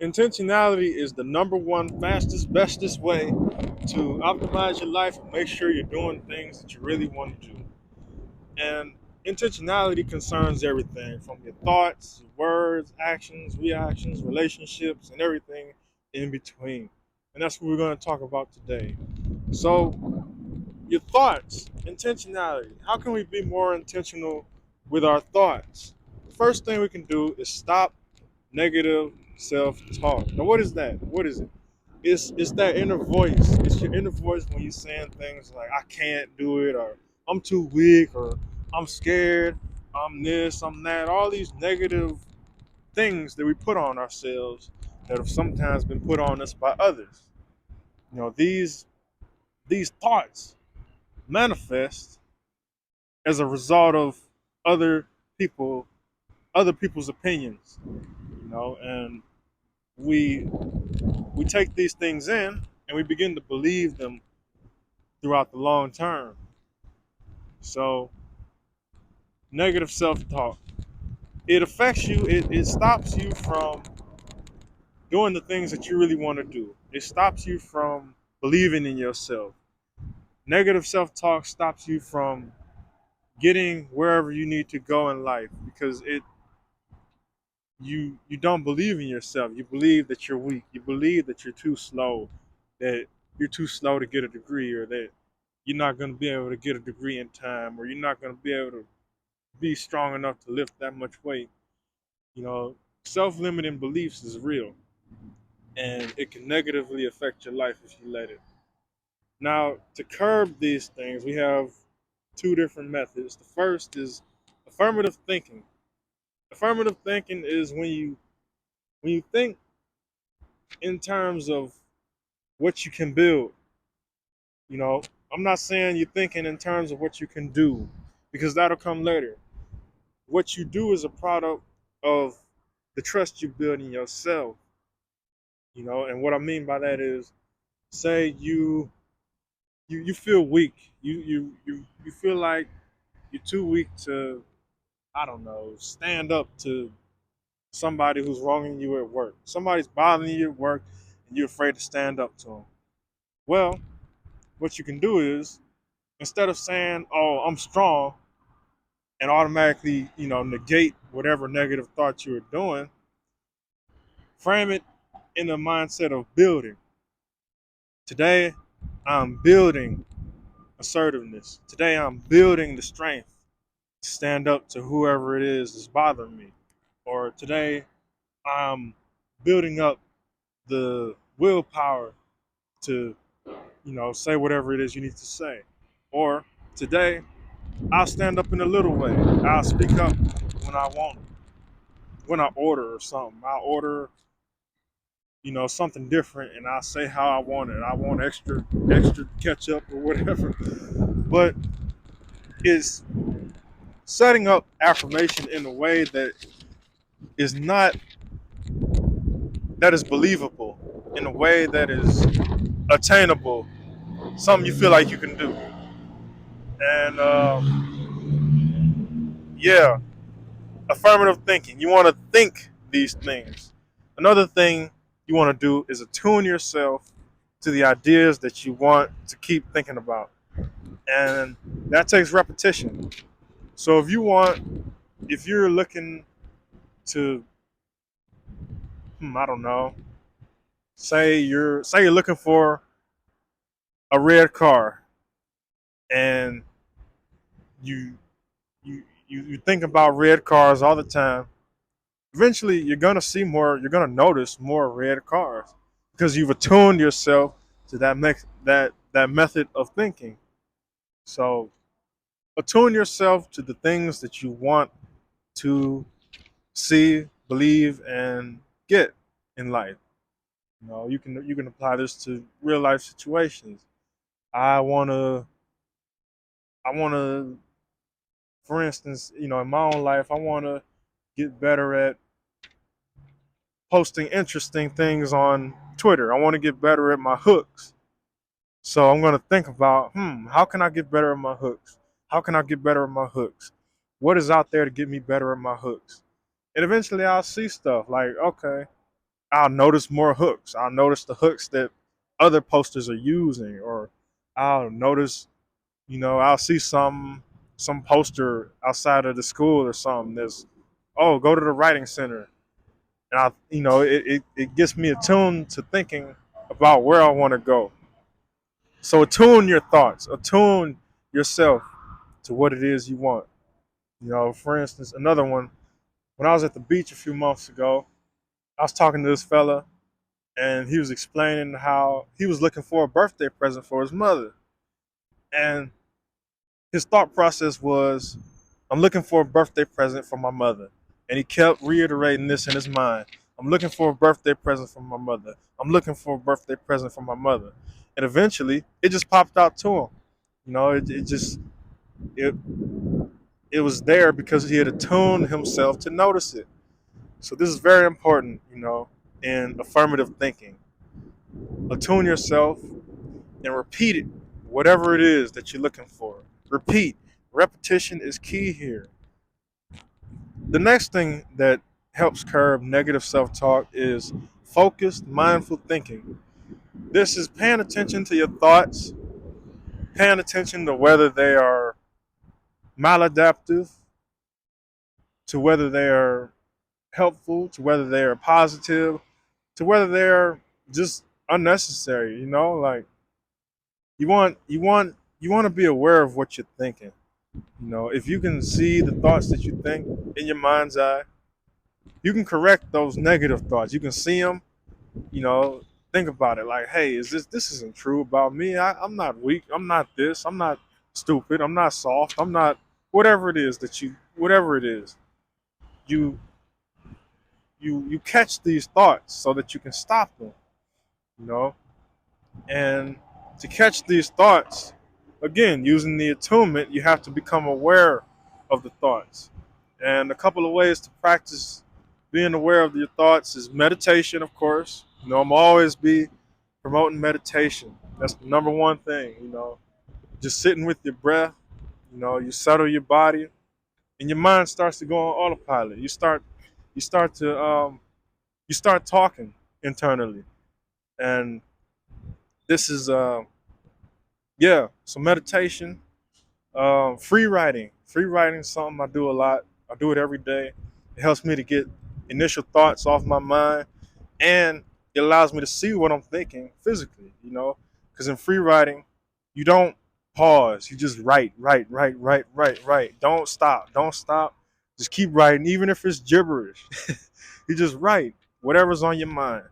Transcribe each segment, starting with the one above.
Intentionality is the number one fastest, bestest way to optimize your life and make sure you're doing things that you really want to do. And intentionality concerns everything from your thoughts, your words, actions, reactions, relationships, and everything in between. And that's what we're going to talk about today. So, your thoughts, intentionality. How can we be more intentional with our thoughts? The first thing we can do is stop negative self-talk. Now, what is that? What is it? It's that inner voice. It's your inner voice when you're saying things like "I can't do it" or "I'm too weak" or "I'm scared," "I'm this," "I'm that." All these negative things that we put on ourselves that have sometimes been put on us by others. These thoughts manifest as a result of other people, other people's opinions. And we we take these things in and we begin to believe them throughout the long term. So negative self-talk, it affects you. It stops you from doing the things that you really want to do. It stops you from believing in yourself. Negative self-talk stops you from getting wherever you need to go in life because it you don't believe in yourself. You believe that you're weak. You believe that you're too slow, that you're too slow to get a degree, or that you're not going to be able to get a degree in time, or you're not going to be able to be strong enough to lift that much weight. You know, self-limiting beliefs is real, and it can negatively affect your life if you let it. Now, to curb these things, we have two different methods. The first is affirmative thinking. Affirmative thinking is when you think in terms of what you can build. You know, I'm not saying you're thinking in terms of what you can do, because that'll come later. What you do is a product of the trust you build in yourself. And what I mean by that is, say you feel weak. You feel like you're too weak to, I don't know, stand up to somebody who's wronging you at work. Somebody's bothering you at work, and you're afraid to stand up to them. Well, what you can do is, instead of saying, "Oh, I'm strong," and automatically, negate whatever negative thoughts you were doing, frame it in the mindset of building. Today, I'm building assertiveness. Today, I'm building the strength to stand up to whoever it is that's bothering me. Or today, I'm building up the willpower to, say whatever it is you need to say. Or today, I'll stand up in a little way. I'll speak up when I want, when I order or something. I'll order, something different, and I'll say how I want it. I want extra ketchup or whatever. But it's setting up affirmation in a way is not that is believable, in a way that is attainable, something you feel like you can do. And yeah, affirmative thinking. You want to think these things. Another thing you want to do is attune yourself to the ideas that you want to keep thinking about. And that takes repetition. So if you're looking to, I don't know, say you're looking for a red car, and you think about red cars all the time. Eventually, you're gonna notice more red cars because you've attuned yourself to that method of thinking. So attune yourself to the things that you want to see, believe, and get in life. You can apply this to real life situations. I wanna I wanna, for instance, in my own life, I wanna get better at posting interesting things on Twitter. I want to get better at my hooks. So I'm going to think about, how can I get better at my hooks? How can I get better at my hooks? What is out there to get me better at my hooks? And eventually I'll see stuff like, okay, I'll notice more hooks. I'll notice the hooks that other posters are using, or I'll notice, I'll see some poster outside of the school or something that's, oh, go to the writing center. And it gets me attuned to thinking about where I want to go. So attune your thoughts, attune yourself to what it is you want. For instance, another one, when I was at the beach a few months ago, I was talking to this fella and he was explaining how he was looking for a birthday present for his mother. And his thought process was, I'm looking for a birthday present for my mother. And he kept reiterating this in his mind. I'm looking for a birthday present for my mother. I'm looking for a birthday present for my mother. And eventually, it just popped out to him. It it was there because he had attuned himself to notice it. So this is very important, in affirmative thinking. Attune yourself and repeat it, whatever it is that you're looking for. Repeat. Repetition is key here. The next thing that helps curb negative self talk is focused, mindful thinking. This is paying attention to your thoughts, paying attention to whether they are maladaptive, to whether they are helpful, to whether they are positive, to whether they are just unnecessary. Like you want to be aware of what you're thinking. If you can see the thoughts that you think in your mind's eye, you can correct those negative thoughts. You can see them. You know, think about it. Like, hey, this isn't true about me? I'm not weak. I'm not this. I'm not stupid. I'm not soft. I'm not whatever it is that whatever it is. You you catch these thoughts so that you can stop them. You know, and to catch these thoughts, again, using the attunement, you have to become aware of the thoughts. And a couple of ways to practice being aware of your thoughts is meditation, of course. I'm always be promoting meditation. That's the number one thing. Just sitting with your breath. You settle your body, and your mind starts to go on autopilot. You start talking internally, and this is yeah. So meditation. Free writing. Free writing is something I do a lot. I do it every day. It helps me to get initial thoughts off my mind, and it allows me to see what I'm thinking physically. Because in free writing, you don't pause. You just write, write, write, write, write, write. Don't stop. Don't stop. Just keep writing, even if it's gibberish. You just write whatever's on your mind.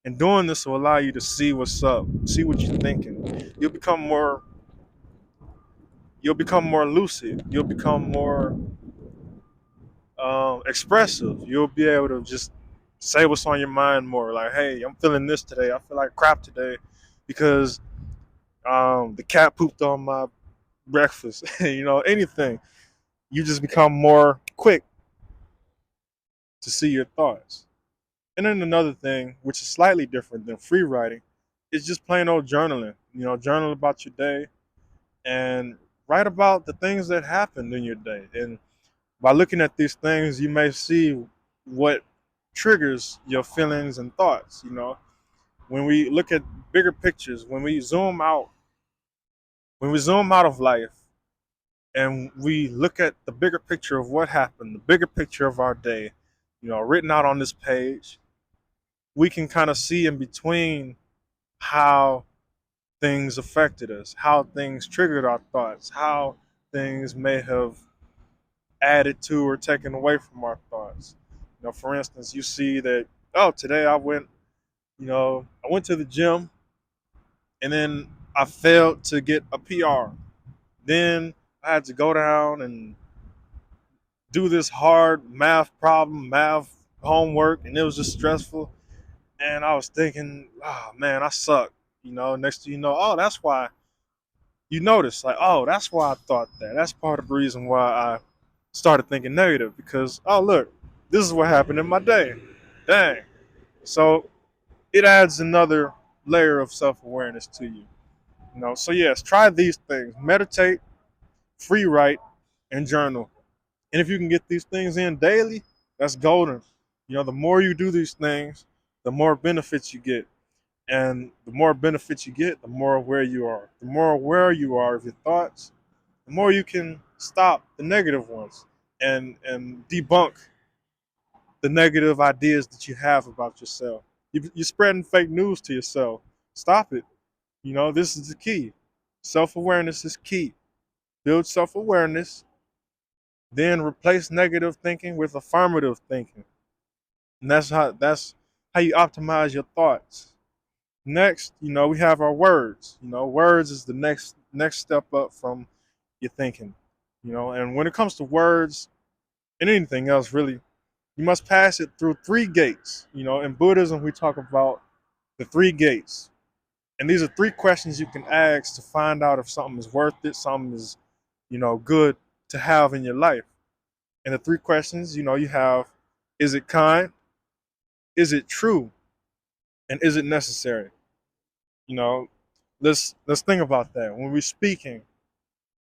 And doing this will allow you to see what's up, see what you're thinking. You'll become more lucid. You'll become more expressive. You'll be able to just say what's on your mind more. Like, hey, I'm feeling this today. I feel like crap today because the cat pooped on my breakfast. Anything. You just become more quick to see your thoughts. And then another thing, which is slightly different than free writing, is just plain old journaling. Journal about your day and write about the things that happened in your day. And by looking at these things, you may see what triggers your feelings and thoughts. When we look at bigger pictures, when we zoom out of life and we look at the bigger picture of what happened, the bigger picture of our day, written out on this page, we can kind of see in between how things affected us, how things triggered our thoughts, how things may have added to or taken away from our thoughts. For instance, you see that, oh, today I went to the gym and then I failed to get a PR. Then I had to go down and do this hard math homework, and it was just stressful. And I was thinking, oh man, I suck. Next thing you know, oh, that's why you notice, like, oh, that's why I thought that. That's part of the reason why I started thinking negative because, oh, look, this is what happened in my day. Dang. So it adds another layer of self-awareness to you. So yes, try these things. Meditate, free write, and journal. And if you can get these things in daily, that's golden. The more you do these things, the more benefits you get. And the more benefits you get, the more aware you are. The more aware you are of your thoughts, the more you can stop the negative ones and debunk the negative ideas that you have about yourself. You're spreading fake news to yourself. Stop it. This is the key. Self awareness is key. Build self awareness, then replace negative thinking with affirmative thinking. And that's how you optimize your thoughts. Next, we have our words. Words is the next step up from your thinking. And when it comes to words and anything else really, you must pass it through three gates. In Buddhism we talk about the three gates. And these are three questions you can ask to find out if something is worth it, something is, good to have in your life. And the three questions, you have: is it kind? Is it true? And is it necessary? You know, let's think about that. When we're speaking,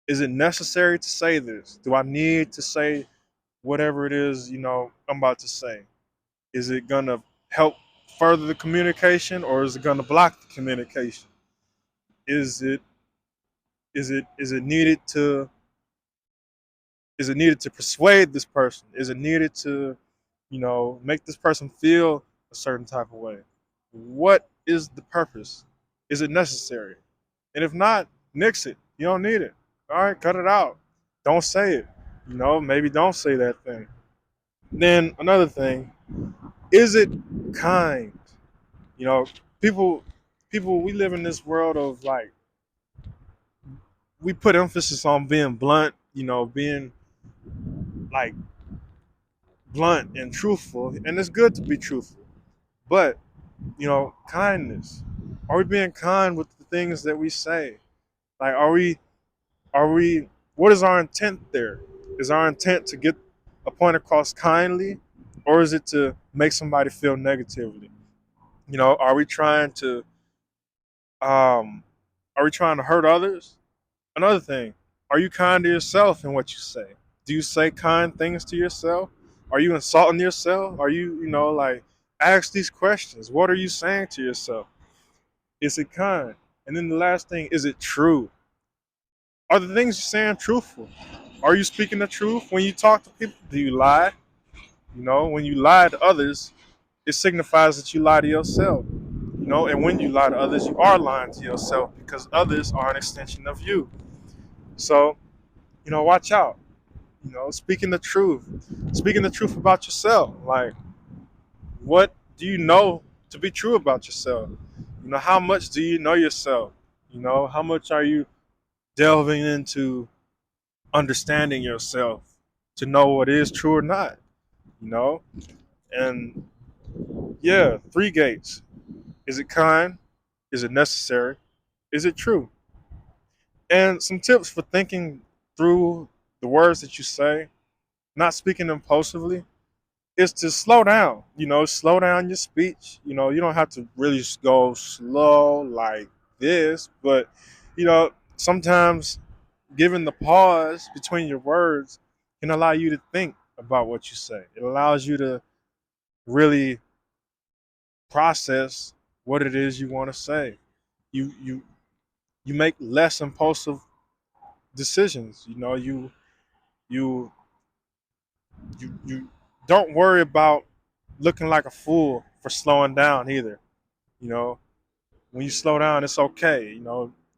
is it necessary to say this? Do I need to say whatever it is, I'm about to say? Is it gonna help further the communication, or is it gonna block the communication? Is it is it needed to persuade this person? Is it needed to, make this person feel a certain type of way? What is the purpose? Is it necessary? And if not, nix it. You don't need it. All right, cut it out. Don't say it. Maybe don't say that thing. Then another thing, is it kind? You know, people we live in this world of like, we put emphasis on being blunt, being like blunt and truthful, and it's good to be truthful. But, kindness. Are we being kind with the things that we say? Like, are we what is our intent there? Is our intent to get a point across kindly, or is it to make somebody feel negatively? Are we trying to um hurt others? Another thing, are you kind to yourself in what you say? Do you say kind things to yourself? Are you insulting yourself? Are you, like, ask these questions. What are you saying to yourself? Is it kind? And then the last thing, is it true? Are the things you're saying truthful? Are you speaking the truth when you talk to people? Do you lie? When you lie to others, it signifies that you lie to yourself. And when you lie to others, you are lying to yourself, because others are an extension of you. So, watch out. Speaking the truth. Speaking the truth about yourself. Like, what do you know to be true about yourself? How much do you know yourself? How much are you delving into understanding yourself to know what is true or not? You know? And yeah, three gates. Is it kind? Is it necessary? Is it true? And some tips for thinking through the words that you say, not speaking impulsively, is to slow down. Slow down your speech. You don't have to really just go slow like this, but sometimes giving the pause between your words can allow you to think about what you say. It allows you to really process what it is you want to say. You make less impulsive decisions. You you don't worry about looking like a fool for slowing down either. You know, when you slow down, it's okay.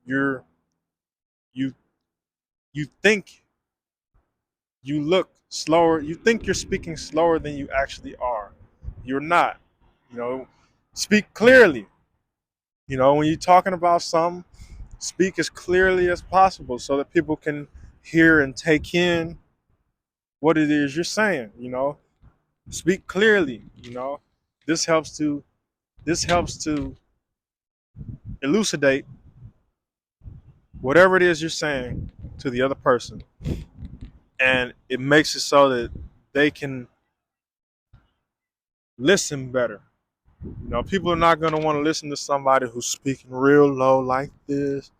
You're you you think you look slower. You think you're speaking slower than you actually are. You're not. You know, speak clearly. When you're talking about something, speak as clearly as possible so that people can hear and take in what it is you're saying. Speak clearly. This helps to this helps to elucidate whatever it is you're saying to the other person, and it makes it so that they can listen better. People are not going to want to listen to somebody who's speaking real low like this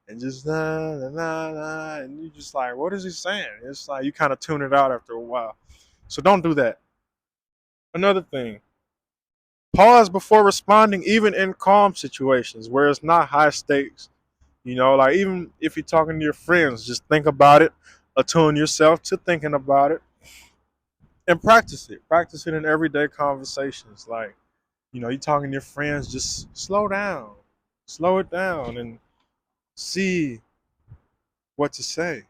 and just nah, nah, nah, nah, and you just like, what is he saying? It's like you kind of tune it out after a while. So don't do that. Another thing, Pause before responding, even in calm situations where it's not high stakes. Like even if you're talking to your friends, just think about it, attune yourself to thinking about it, and practice it. Practice it in everyday conversations. Like, you're talking to your friends, just slow it down, and see what to say.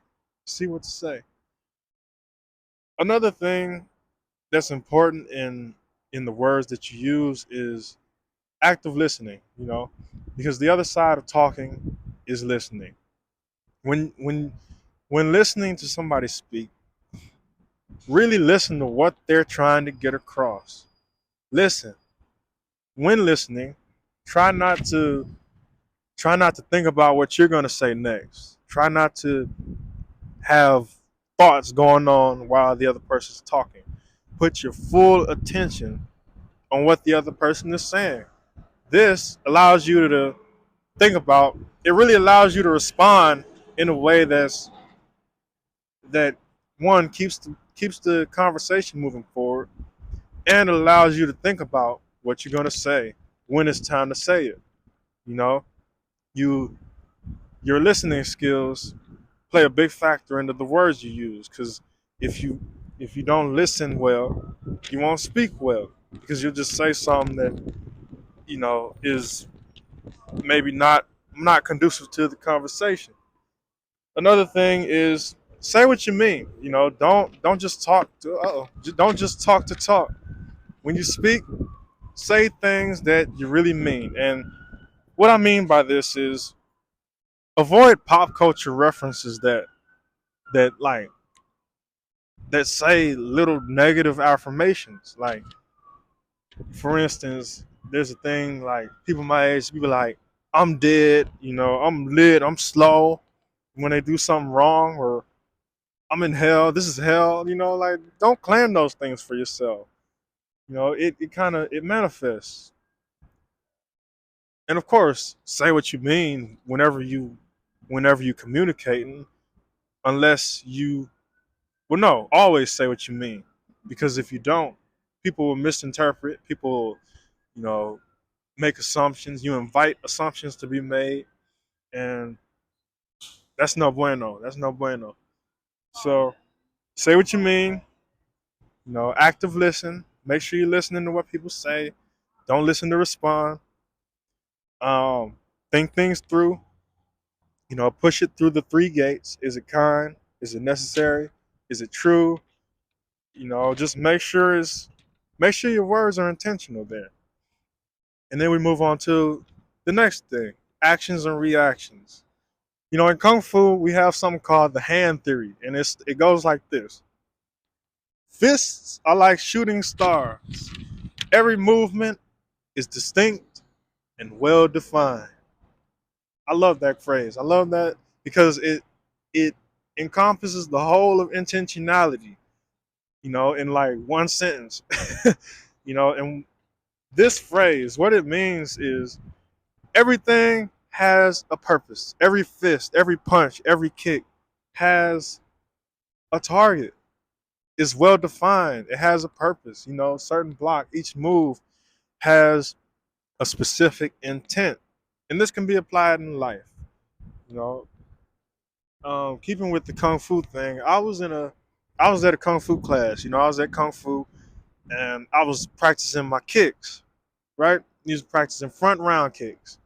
See what to say. Another thing that's important in the words that you use is active listening. Because the other side of talking is listening. When listening to somebody speak, really listen to what they're trying to get across. Listen. When listening, try not to think about what you're going to say next. Try not to have thoughts going on while the other person's talking. Put your full attention on what the other person is saying. This allows you to think about, it really allows you to respond in a way that one keeps the conversation moving forward, and it allows you to think about what you're going to say when it's time to say it. You know, you your listening skills play a big factor into the words you use, because if you don't listen well, you won't speak well, because you'll just say something that is maybe not conducive to the conversation. Another thing is, say what you mean. Don't just talk to don't just talk to talk. When you speak, say things that you really mean. And what I mean by this is, avoid pop culture references that like that say little negative affirmations. Like, for instance, there's a thing like people my age, people like, I'm dead, I'm lit, I'm slow when they do something wrong, or I'm in hell, this is hell, like, don't claim those things for yourself. It kind of it manifests. And of course, say what you mean whenever you communicating, unless you well, no, always say what you mean, because if you don't, people will misinterpret. People will, you know, make assumptions. You invite assumptions to be made, and that's no bueno. That's no bueno. So say what you mean. Active listen. Make sure you're listening to what people say. Don't listen to respond. Um, think things through. Push it through the three gates. Is it kind? Is it necessary? Is it true? Just make sure your words are intentional there. And then we move on to the next thing: actions and reactions. In Kung Fu, we have something called the hand theory, and it goes like this: fists are like shooting stars. Every movement is distinct and well defined. I love that phrase. I love that because it encompasses the whole of intentionality, in like one sentence. And this phrase, what it means is, everything has a purpose. Every fist, every punch, every kick has a target. It's well defined. It has a purpose. Certain block, each move has a specific intent. And this can be applied in life. You know, Keeping with the kung fu thing, I was at a kung fu class. I was at kung fu, and I was practicing my kicks. Right, he was practicing front round kicks,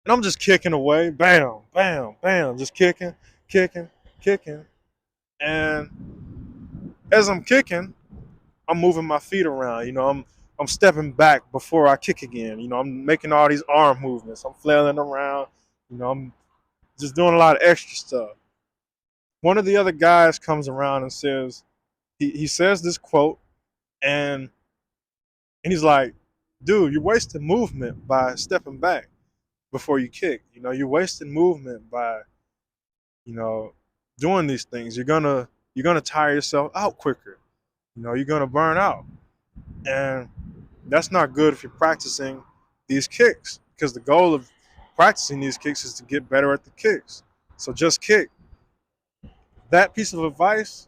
and I'm just kicking away, bam, bam, bam, just kicking, kicking, kicking, and as I'm kicking, I'm moving my feet around. I'm stepping back before I kick again. I'm making all these arm movements. I'm flailing around. I'm just doing a lot of extra stuff. One of the other guys comes around and says, he says this quote, and he's like, dude, you're wasting movement by stepping back before you kick. You're wasting movement by, you know, doing these things. You're gonna tire yourself out quicker. You're gonna burn out. And that's not good if you're practicing these kicks, because the goal of practicing these kicks is to get better at the kicks. So just kick. That piece of advice,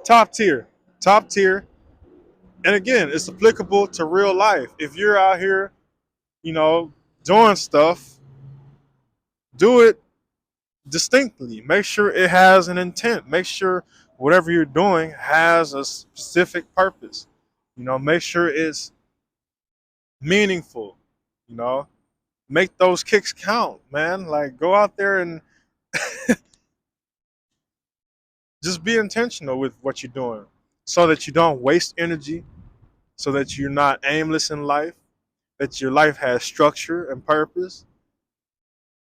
top tier, top tier. And again, it's applicable to real life. If you're out here, you know, doing stuff, do it distinctly. Make sure it has an intent. Make sure whatever you're doing has a specific purpose. Make sure it's meaningful. You know, make those kicks count, man. Like go out there and just be intentional with what you're doing so that you don't waste energy, so that you're not aimless in life, that your life has structure and purpose.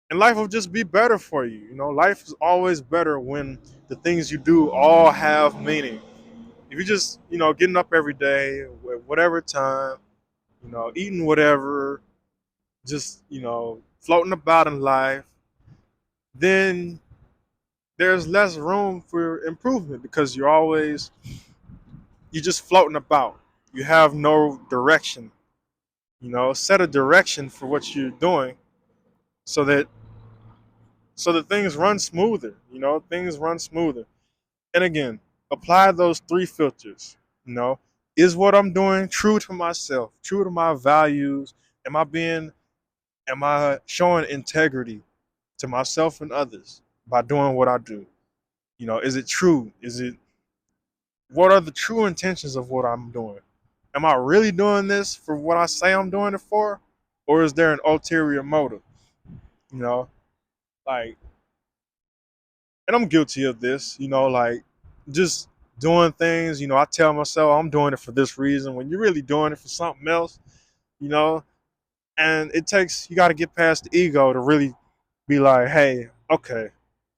And life will just be better for you. Life is always better when the things you do all have meaning. If you're just, getting up every day at whatever time, eating whatever, just, floating about in life, then there's less room for improvement because you're just floating about. You have no direction. Set a direction for what you're doing so that things run smoother. Things run smoother. And again, apply those three filters. You know, is what I'm doing true to myself, true to my values? Am I showing integrity to myself and others by doing what I do? Is it true? What are the true intentions of what I'm doing? Am I really doing this for what I say I'm doing it for? Or is there an ulterior motive? You know, like, and I'm guilty of this, like just doing things, I tell myself I'm doing it for this reason when you're really doing it for something else, you know, and you got to get past the ego to really be like, hey, okay,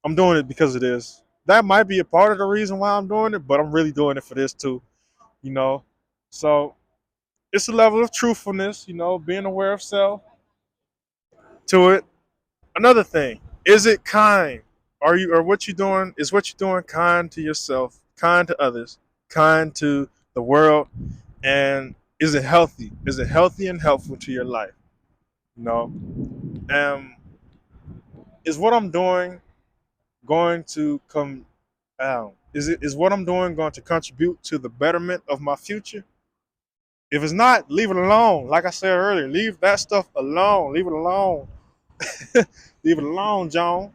I'm doing it because of this. That might be a part of the reason why I'm doing it, but I'm really doing it for this too, you know. So it's a level of truthfulness, being aware of self to it. Another thing, is it kind? Or what you doing? Is what you're doing kind to yourself, kind to others, kind to the world, and is it healthy? Is it healthy and helpful to your life? You know, is what I'm doing going to come out? Is what I'm doing going to contribute to the betterment of my future? If it's not, leave it alone. Like I said earlier, leave that stuff alone. Leave it alone. Leave it alone, John.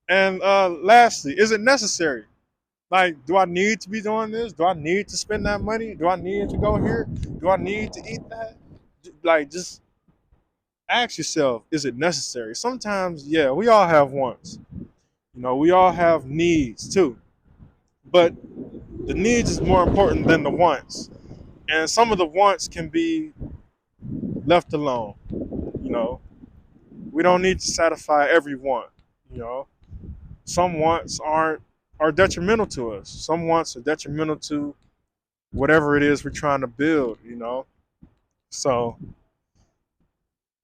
And lastly, is it necessary? Like, do I need to be doing this? Do I need to spend that money? Do I need to go here? Do I need to eat that? Like, just ask yourself, is it necessary? Sometimes, yeah, we all have wants. We all have needs too. But the needs is more important than the wants. And some of the wants can be left alone. You know, we don't need to satisfy every want. You know, some wants are detrimental to us. Some wants are detrimental to whatever it is we're trying to build. So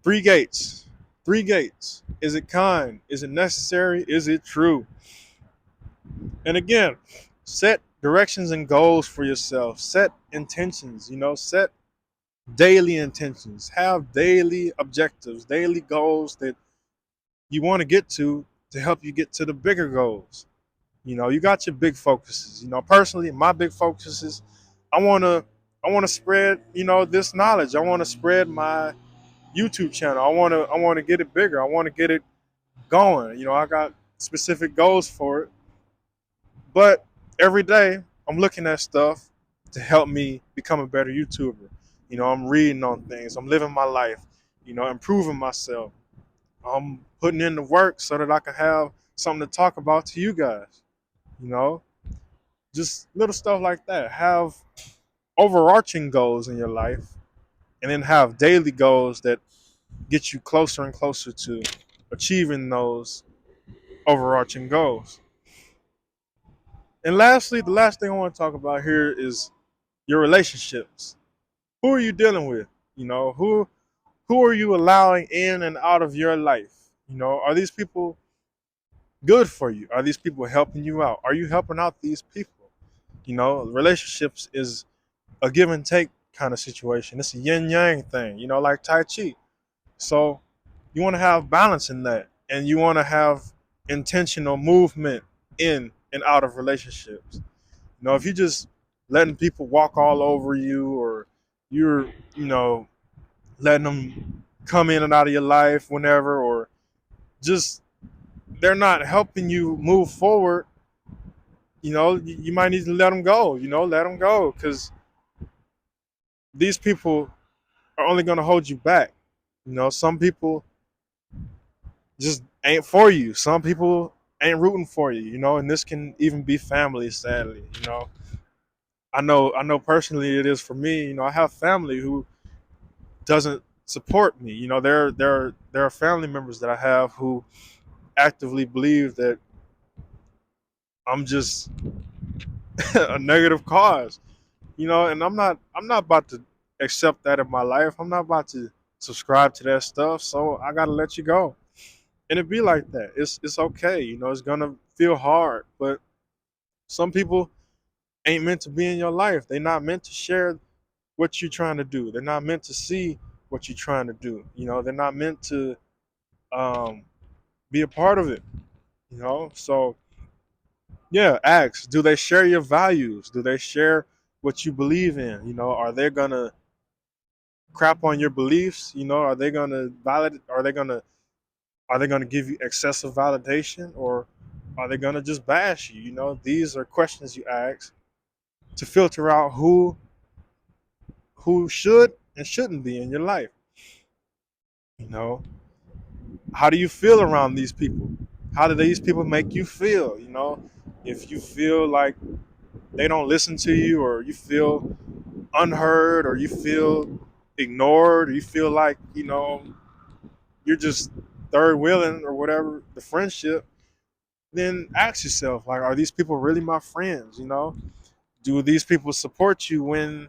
three gates. Three gates. Is it kind? Is it necessary? Is it true? And again, set directions and goals for yourself. Set intentions, set daily intentions. Have daily objectives, daily goals that you want to get to help you get to the bigger goals. You got your big focuses. Personally, my big focus is I wanna spread, this knowledge. I wanna spread my YouTube channel. I wanna get it bigger. I wanna get it going. I got specific goals for it. But every day I'm looking at stuff to help me become a better YouTuber. I'm reading on things. I'm living my life, improving myself. I'm putting in the work so that I can have something to talk about to you guys. You know, just little stuff like that. Have overarching goals in your life and then have daily goals that get you closer and closer to achieving those overarching goals. And lastly, the last thing I want to talk about here is your relationships. Who are you dealing with? Who are you allowing in and out of your life? Are these people good for you? Are these people helping you out? Are you helping out these people? Relationships is a give and take kind of situation. It's a yin yang thing, like Tai Chi. So you want to have balance in that, and you want to have intentional movement in and out of relationships. If you just letting people walk all over you, or you're, letting them come in and out of your life whenever, or just they're not helping you move forward, you might need to let them go. Let them go, because these people are only going to hold you back. Some people just ain't for you. Some people ain't rooting for you. And this can even be family. Sadly, I know personally it is for me. I have family who doesn't support me. There are family members that I have who actively believe that I'm just a negative cause. And I'm not about to accept that in my life. I'm not about to subscribe to that stuff. So I gotta let you go. And it be like that. It's okay. It's gonna feel hard, but some people ain't meant to be in your life. They're not meant to share what you're trying to do. They're not meant to see what you're trying to do. They're not meant to um, be a part of it. So yeah, ask, do they share your values? Do they share what you believe in? Are they gonna crap on your beliefs? Are they gonna validate? Are they gonna give you excessive validation, or are they gonna just bash you? These are questions you ask to filter out who should and shouldn't be in your life. You know, how do you feel around these people? How do these people make you feel? If you feel like they don't listen to you, or you feel unheard, or you feel ignored, or you feel like you're just third wheeling or whatever the friendship, then ask yourself, like, are these people really my friends? Do these people support you when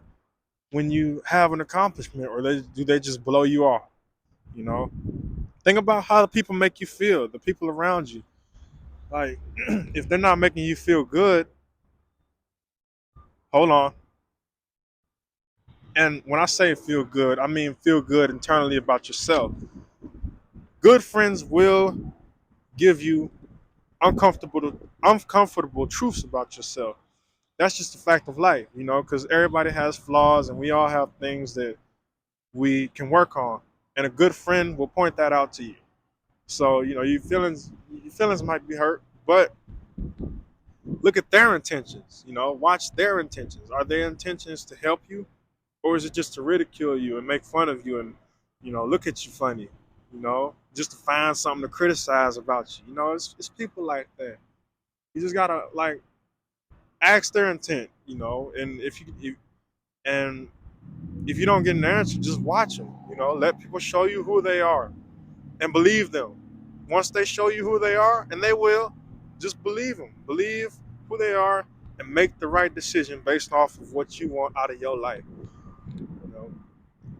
you have an accomplishment, or do they just blow you off? you know think about how the people make you feel, the people around you. Like, if they're not making you feel good, hold on. And when I say feel good, I mean feel good internally about yourself. Good friends will give you uncomfortable truths about yourself. That's just a fact of life, because everybody has flaws, and we all have things that we can work on. And a good friend will point that out to you. So, your feelings might be hurt, but look at their intentions. Watch their intentions. Are their intentions to help you, or is it just to ridicule you and make fun of you, and look at you funny, just to find something to criticize about you? It's people like that. You just gotta, like, ask their intent, and if you don't get an answer, just watch them. Let people show you who they are, and believe them. Once they show you who they are, and they will, just believe them. Believe who they are, and make the right decision based off of what you want out of your life. You know?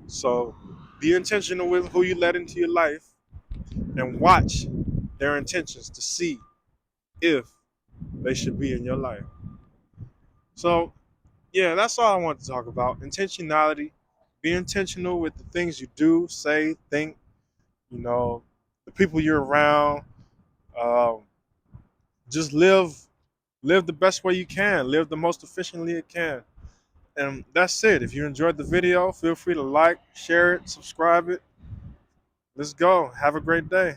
So be intentional with who you let into your life, and watch their intentions to see if they should be in your life. So yeah, that's all I want to talk about. Intentionality. Be intentional with the things you do, say, think, you know, the people you're around. Um, just live the best way you can. Live the most efficiently you can. And that's it. If you enjoyed the video, feel free to like, share it, subscribe it. Let's go. Have a great day.